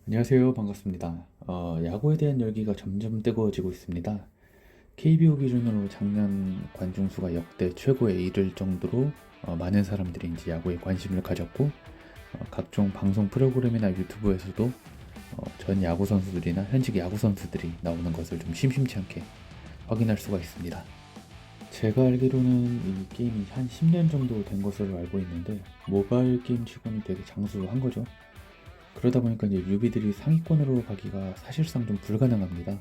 안녕하세요. 반갑습니다. 야구에 대한 열기가 점점 뜨거워지고 있습니다. KBO 기준으로 작년 관중 수가 역대 최고에 이를 정도로 많은 사람들이 이제 야구에 관심을 가졌고, 각종 방송 프로그램이나 유튜브에서도 전 야구 선수들이나 현직 야구 선수들이 나오는 것을 좀 심심치 않게 확인할 수가 있습니다. 제가 알기로는 이 게임이 한 10년 정도 된 것으로 알고 있는데, 모바일 게임 치고는 되게 장수한 거죠. 그러다 보니까 이제 뉴비들이 상위권으로 가기가 사실상 좀 불가능합니다.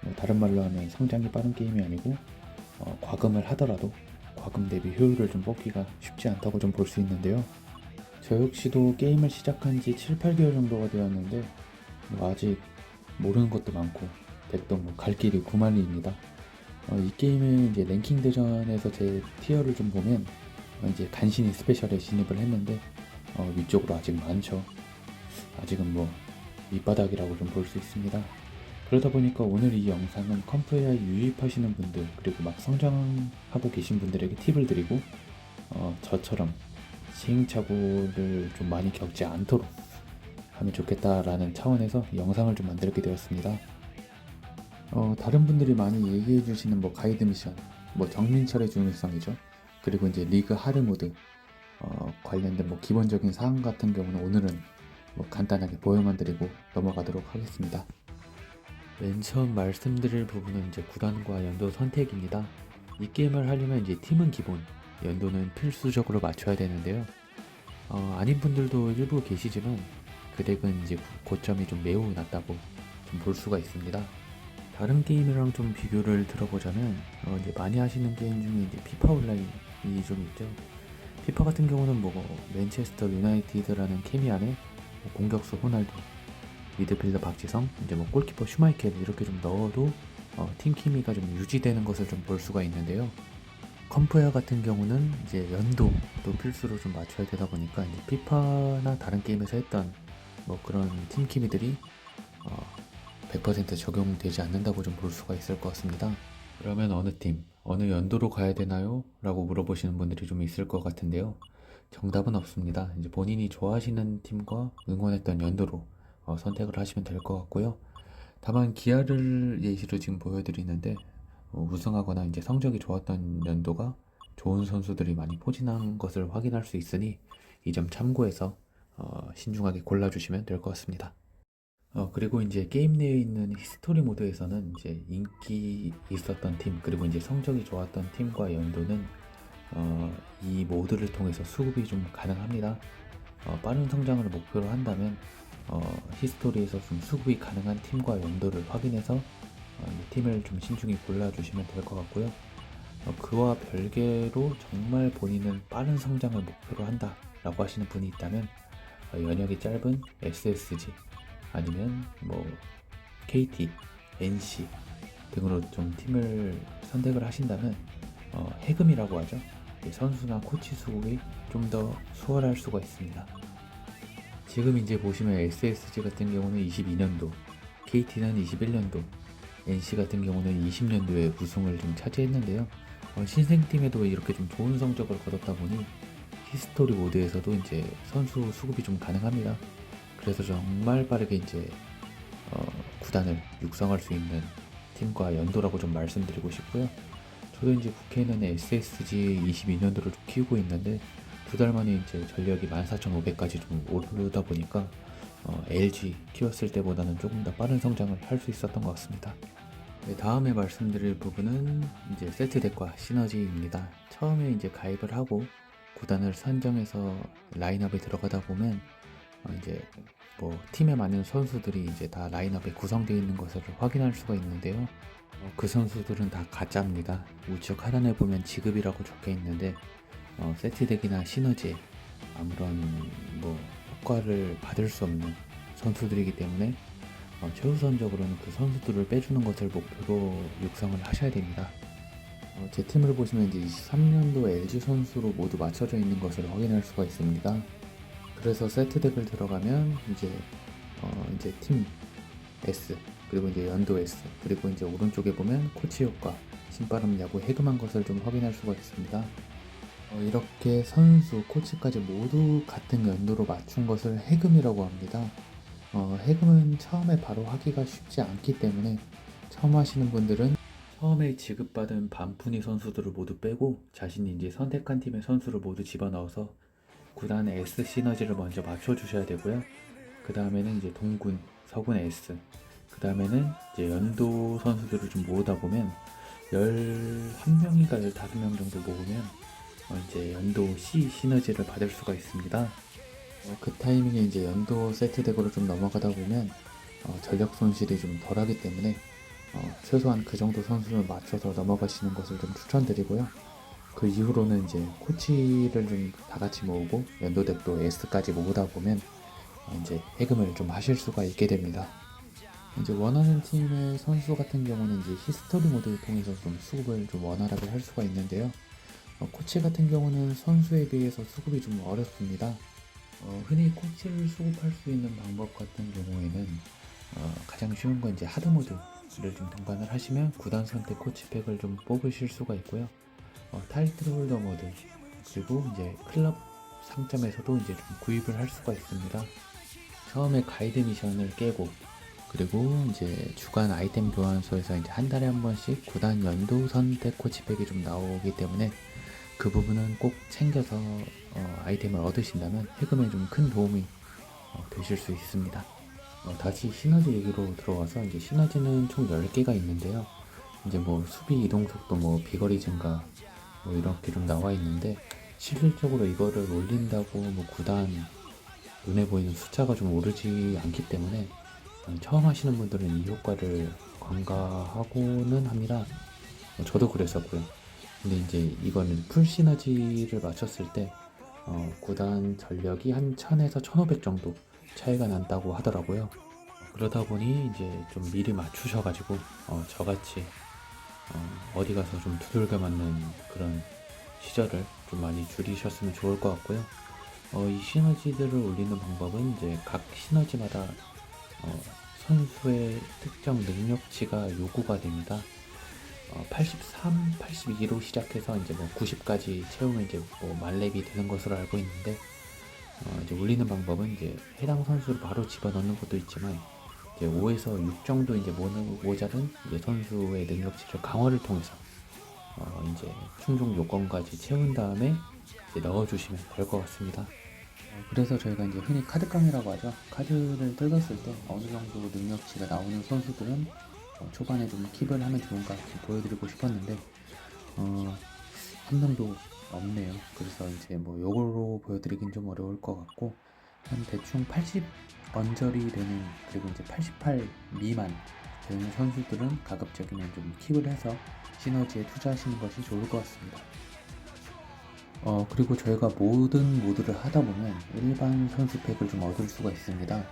뭐 다른 말로 하면 성장이 빠른 게임이 아니고, 과금을 하더라도 과금 대비 효율을 좀 뽑기가 쉽지 않다고 좀 볼 수 있는데요. 저 역시도 게임을 시작한 지 7, 8개월 정도가 되었는데, 뭐 아직 모르는 것도 많고 백도 뭐 갈 길이 구만리입니다. 이 게임의 이제 랭킹 대전에서 제 티어를 좀 보면, 이제 간신히 스페셜에 진입을 했는데, 위쪽으로 아직 많죠. 아직은 뭐 밑바닥이라고 좀 볼 수 있습니다. 그러다 보니까 오늘 이 영상은 컴프웨어에 유입하시는 분들, 그리고 막 성장하고 계신 분들에게 팁을 드리고, 저처럼 시행착오를 좀 많이 겪지 않도록 하면 좋겠다라는 차원에서 영상을 좀 만들게 되었습니다. 다른 분들이 많이 얘기해 주시는 뭐 가이드 미션, 뭐 정민철의 중요성이죠. 그리고 이제 리그 하드 모드 관련된 뭐 기본적인 사항 같은 경우는 오늘은 뭐 간단하게 보여만 드리고 넘어가도록 하겠습니다. 맨 처음 말씀드릴 부분은 이제 구단과 연도 선택입니다. 이 게임을 하려면 이제 팀은 기본, 연도는 필수적으로 맞춰야 되는데요. 아닌 분들도 일부 계시지만 그 덱은 이제 고점이 좀 매우 낮다고 좀 볼 수가 있습니다. 다른 게임이랑 좀 비교를 들어보자면, 이제 많이 하시는 게임 중에 이제 피파 온라인이 좀 있죠. 피파 같은 경우는 뭐 맨체스터 유나이티드라는 케미 안에 뭐 공격수 호날두, 미드필더 박지성, 이제 뭐 골키퍼 슈마이켈 이렇게 좀 넣어도 팀 케미가 좀 유지되는 것을 좀 볼 수가 있는데요. 컴프웨어 같은 경우는 이제 연도도 필수로 좀 맞춰야 되다 보니까 이제 피파나 다른 게임에서 했던 뭐 그런 팀 케미들이 100% 적용되지 않는다고 좀 볼 수가 있을 것 같습니다. 그러면 어느 팀, 어느 연도로 가야 되나요? 라고 물어보시는 분들이 좀 있을 것 같은데요. 정답은 없습니다. 이제 본인이 좋아하시는 팀과 응원했던 연도로 선택을 하시면 될 것 같고요. 다만 기아를 예시로 지금 보여드리는데, 우승하거나 이제 성적이 좋았던 연도가 좋은 선수들이 많이 포진한 것을 확인할 수 있으니 이 점 참고해서 신중하게 골라주시면 될 것 같습니다. 그리고 이제 게임 내에 있는 히스토리 모드에서는 이제 인기 있었던 팀, 그리고 이제 성적이 좋았던 팀과 연도는 이 모드를 통해서 수급이 좀 가능합니다. 빠른 성장을 목표로 한다면 히스토리에서 좀 수급이 가능한 팀과 연도를 확인해서 이 팀을 좀 신중히 골라주시면 될 것 같고요. 그와 별개로 정말 본인은 빠른 성장을 목표로 한다 라고 하시는 분이 있다면, 연역이 짧은 SSG 아니면 뭐 KT, NC 등으로 좀 팀을 선택을 하신다면, 해금이라고 하죠. 선수나 코치 수급이 좀 더 수월할 수가 있습니다. 지금 이제 보시면 SSG 같은 경우는 22년도, KT는 21년도, NC 같은 경우는 20년도에 우승을 좀 차지했는데요. 신생팀에도 이렇게 좀 좋은 성적을 거뒀다 보니 히스토리 모드에서도 이제 선수 수급이 좀 가능합니다. 그래서 정말 빠르게 이제 구단을 육성할 수 있는 팀과 연도라고 좀 말씀드리고 싶고요. 저도 이제 국회에는 SSG 22년도를 좀 키우고 있는데, 두 달 만에 이제 전력이 14,500까지 좀 오르다 보니까 LG 키웠을 때보다는 조금 더 빠른 성장을 할 수 있었던 것 같습니다. 네, 다음에 말씀드릴 부분은 이제 세트덱과 시너지입니다. 처음에 이제 가입을 하고 구단을 선정해서 라인업에 들어가다 보면 이제 뭐 팀에 맞는 선수들이 이제 다 라인업에 구성되어 있는 것을 확인할 수가 있는데요. 그 선수들은 다 가짜입니다. 우측 하단에 보면 지급이라고 적혀 있는데, 세트덱이나 시너지에 아무런 뭐 효과를 받을 수 없는 선수들이기 때문에 최우선적으로는 그 선수들을 빼주는 것을 목표로 육성을 하셔야 됩니다. 제 팀을 보시면 이제 23년도 LG 선수로 모두 맞춰져 있는 것을 확인할 수가 있습니다. 그래서 세트덱을 들어가면 이제 팀 S, 그리고 이제 연도 S, 그리고 이제 오른쪽에 보면 코치 효과, 신바람 야구 해금한 것을 좀 확인할 수가 있습니다. 이렇게 선수, 코치까지 모두 같은 연도로 맞춘 것을 해금이라고 합니다. 해금은 처음에 바로 하기가 쉽지 않기 때문에 처음 하시는 분들은 처음에 지급받은 반푼이 선수들을 모두 빼고 자신이 이제 선택한 팀의 선수를 모두 집어넣어서 구단의 S 시너지를 먼저 맞춰주셔야 되고요. 그 다음에는 이제 동군, 서군 S, 그 다음에는 이제 연도 선수들을 좀 모으다 보면 11명인가 15명 정도 모으면 이제 연도 C 시너지를 받을 수가 있습니다. 그 타이밍에 이제 연도 세트 덱으로 좀 넘어가다 보면 전력 손실이 좀 덜하기 때문에 최소한 그 정도 선수를 맞춰서 넘어가시는 것을 좀 추천드리고요. 그 이후로는 이제 코치를 좀 다 같이 모으고 연도 덱도 S까지 모으다 보면 이제 해금을 좀 하실 수가 있게 됩니다. 이제 원하는 팀의 선수 같은 경우는 이제 히스토리 모드를 통해서 좀 수급을 좀 원활하게 할 수가 있는데요. 코치 같은 경우는 선수에 비해서 수급이 좀 어렵습니다. 흔히 코치를 수급할 수 있는 방법 같은 경우에는 가장 쉬운 건 이제 하드 모드를 좀 등반을 하시면 구단 선택 코치팩을 좀 뽑으실 수가 있고요. 타이틀 홀더 모드 그리고 이제 클럽 상점에서도 이제 좀 구입을 할 수가 있습니다. 처음에 가이드 미션을 깨고 그리고 이제 주간 아이템 교환소에서 이제 한 달에 한 번씩 구단 연도 선택 코치팩이 좀 나오기 때문에 그 부분은 꼭 챙겨서 아이템을 얻으신다면 해금에 좀 큰 도움이 되실 수 있습니다. 다시 시너지 얘기로 들어와서 이제 시너지는 총 10개가 있는데요. 이제 뭐 수비 이동 속도, 뭐 비거리 증가 뭐 이렇게 좀 나와 있는데 실질적으로 이거를 올린다고 뭐 구단 눈에 보이는 숫자가 좀 오르지 않기 때문에 처음 하시는 분들은 이 효과를 간과하고는 합니다. 저도 그랬었고요. 근데 이제 이거는 풀 시너지를 맞췄을 때 구단 전력이 한 1000에서 1500 정도 차이가 난다고 하더라고요. 그러다 보니 이제 좀 미리 맞추셔가지고 저같이 어디 가서 좀 두들겨 맞는 그런 시절을 좀 많이 줄이셨으면 좋을 것 같고요. 이 시너지들을 올리는 방법은 이제 각 시너지마다 선수의 특정 능력치가 요구가 됩니다. 83, 82로 시작해서 이제 뭐 90까지 채우면 이제 뭐 만렙이 되는 것으로 알고 있는데 이제 올리는 방법은 이제 해당 선수를 바로 집어넣는 것도 있지만 이제 5에서 6 정도 이제 모자른 이제 선수의 능력치를 강화를 통해서 이제 충족 요건까지 채운 다음에 이제 넣어주시면 될 것 같습니다. 그래서 저희가 이제 흔히 카드깡이라고 하죠. 카드를 뜯었을 때 어느 정도 능력치가 나오는 선수들은 초반에 좀 킵을 하면 좋은가 좀 보여드리고 싶었는데 한 명도 없네요. 그래서 이제 뭐 요거로 보여드리긴 좀 어려울 것 같고 한 대충 80 언저리 되는 그리고 이제 88 미만 되는 선수들은 가급적이면 좀 킵을 해서 시너지에 투자하시는 것이 좋을 것 같습니다. 그리고 저희가 모든 모드를 하다 보면 일반 선수팩을 좀 얻을 수가 있습니다.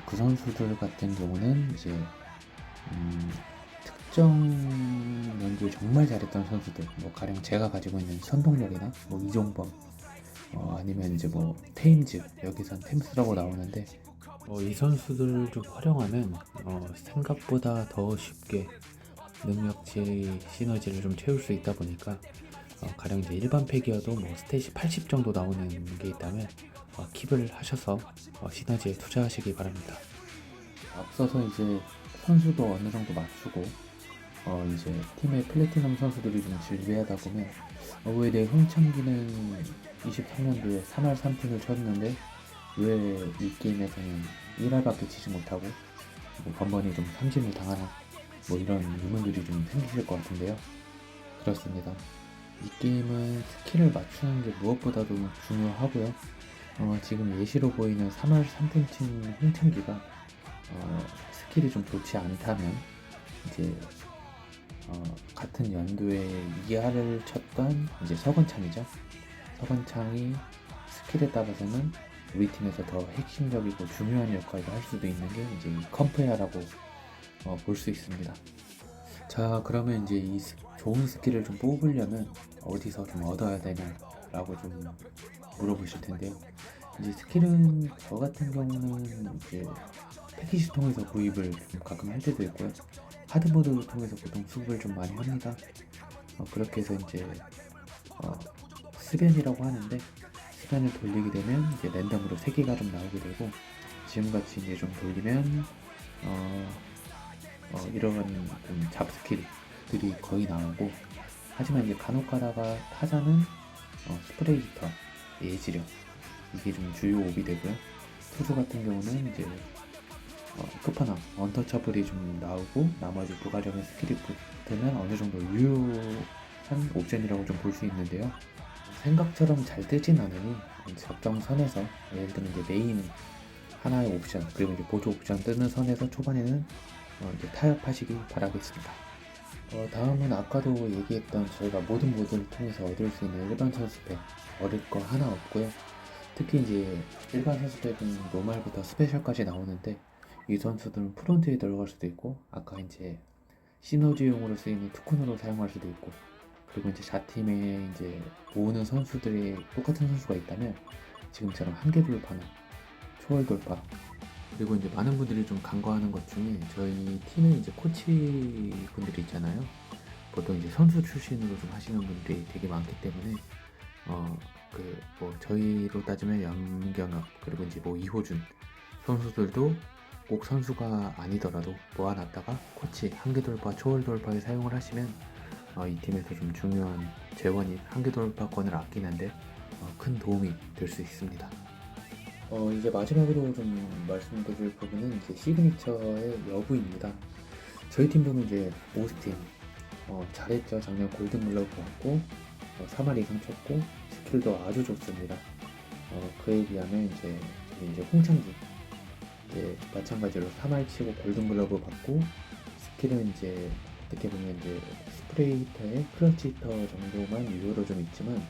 그 선수들 같은 경우는 이제 특정 연도에 정말 잘했던 선수들, 뭐 가령 제가 가지고 있는 선동열이나 뭐 이종범, 아니면 이제 뭐 테임즈, 여기선 템스라고 나오는데 이 선수들을 좀 활용하면 생각보다 더 쉽게 능력치 시너지를 좀 채울 수 있다 보니까 가령 이제 일반 팩이어도 뭐 스탯이 80 정도 나오는 게 있다면 킵을 하셔서 시너지에 투자하시기 바랍니다. 앞서서 이제 선수도 어느 정도 맞추고 이제 팀의 플래티넘 선수들이 좀 질비하다 보면 왜 내 홍창기는 23년도에 3할 3푼을 쳤는데 왜 이 게임에서는 1할밖에 치지 못하고 뭐 번번이 좀 삼진을 당하나 뭐 이런 의문들이 좀 생기실 것 같은데요. 그렇습니다. 이 게임은 스킬을 맞추는 게 무엇보다도 중요하고요. 지금 예시로 보이는 3할 3푼 친 홍창기가 스킬이 좀 좋지 않다면 이제 같은 연도에 2할을 쳤던 이제 서건창이죠. 서건창이 스킬에 따라서는 우리 팀에서 더 핵심적이고 중요한 역할을 할 수도 있는 게 이제 이 컴프야라고 볼 수 있습니다. 자, 그러면 이제 이 좋은 스킬을 좀 뽑으려면 어디서 좀 얻어야 되냐라고 좀 물어보실 텐데요. 이제 스킬은 저 같은 경우는 이제 패키지 통해서 구입을 좀 가끔 할 때도 있고요. 하드보드 통해서 보통 수급을 좀 많이 합니다. 그렇게 해서 이제 스벤이라고 하는데 스벤을 돌리게 되면 이제 랜덤으로 3개가 좀 나오게 되고 지금같이 이제 좀 돌리면 이런 좀 잡스킬들이 거의 나오고, 하지만 이제 간혹 가다가 타자는 스프레이 히터, 예지력, 이게 좀 주요 옵이 되고요. 투수 같은 경우는 이제 끝판왕, 언터처블이 좀 나오고, 나머지 부가적인 스킬이 붙으면 어느 정도 유효한 옵션이라고 좀 볼 수 있는데요. 생각처럼 잘 뜨진 않으니 적정선에서, 예를 들면 이제 메인 하나의 옵션, 그리고 이제 보조 옵션 뜨는 선에서 초반에는 이제 타협하시기 바라겠습니다. 다음은 아까도 얘기했던 저희가 모든 모드를 통해서 얻을 수 있는 일반 선수팩, 얻을 거 하나 없고요. 특히 이제 일반 선수팩은 노말부터 스페셜까지 나오는데, 이 선수들은 프론트에 들어갈 수도 있고, 아까 이제 시너지용으로 쓰이는 투콘으로 사용할 수도 있고, 그리고 이제 자팀에 이제 모으는 선수들이 똑같은 선수가 있다면 지금처럼 한계 돌파나 초월 돌파, 그리고 이제 많은 분들이 좀 간과하는 것 중에, 저희 팀에 이제 코치 분들이 있잖아요. 보통 이제 선수 출신으로 좀 하시는 분들이 되게 많기 때문에 저희로 따지면 염경엽, 그리고 이제 뭐 이호준 선수들도 꼭 선수가 아니더라도 모아놨다가 코치 한계 돌파, 초월 돌파에 사용을 하시면 이 팀에서 좀 중요한 재원인 한계 돌파권을 아끼는데 큰 도움이 될 수 있습니다. 이제 마지막으로 좀 말씀드릴 부분은 이제 시그니처의 여부입니다. 저희 팀 보면 이제 오스틴 잘했죠. 작년 골든글러브 받고 3할 이상 쳤고 스킬도 아주 좋습니다. 그에 비하면 이제 홍창기 이제 마찬가지로 3할 치고 골든글러브 받고 스킬은 이제 어떻게 보면 이제 스프레이 히터에 클러치 히터 정도만 유효로 좀 있지만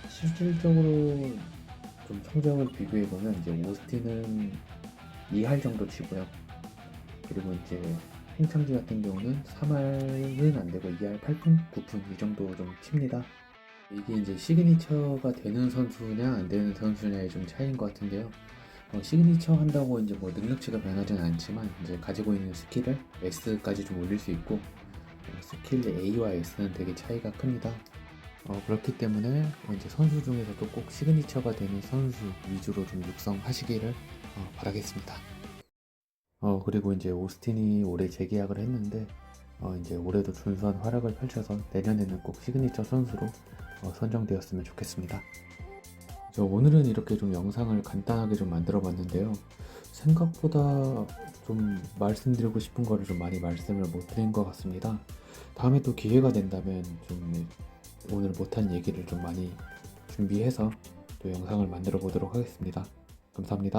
실질적으로 좀 성적을 비교해보면 이제 오스틴은 2할 정도 치고요. 그리고 이제 행창지 같은 경우는 3할은 안 되고 2할 8푼, 9푼 이 정도 좀 칩니다. 이게 이제 시그니처가 되는 선수냐 안 되는 선수냐의 좀 차이인 것 같은데요. 시그니처 한다고 이제 뭐 능력치가 변하진 않지만 이제 가지고 있는 스킬을 S까지 좀 올릴 수 있고, 스킬 A와 S는 되게 차이가 큽니다. 그렇기 때문에 이제 선수 중에서도 꼭 시그니처가 되는 선수 위주로 좀 육성하시기를 바라겠습니다. 그리고 이제 오스틴이 올해 재계약을 했는데 이제 올해도 준수한 활약을 펼쳐서 내년에는 꼭 시그니처 선수로 선정되었으면 좋겠습니다. 오늘은 이렇게 좀 영상을 간단하게 좀 만들어 봤는데요. 생각보다 좀 말씀드리고 싶은 거를 좀 많이 말씀을 못 드린 것 같습니다. 다음에 또 기회가 된다면 좀 오늘 못한 얘기를 좀 많이 준비해서 또 영상을 만들어 보도록 하겠습니다. 감사합니다.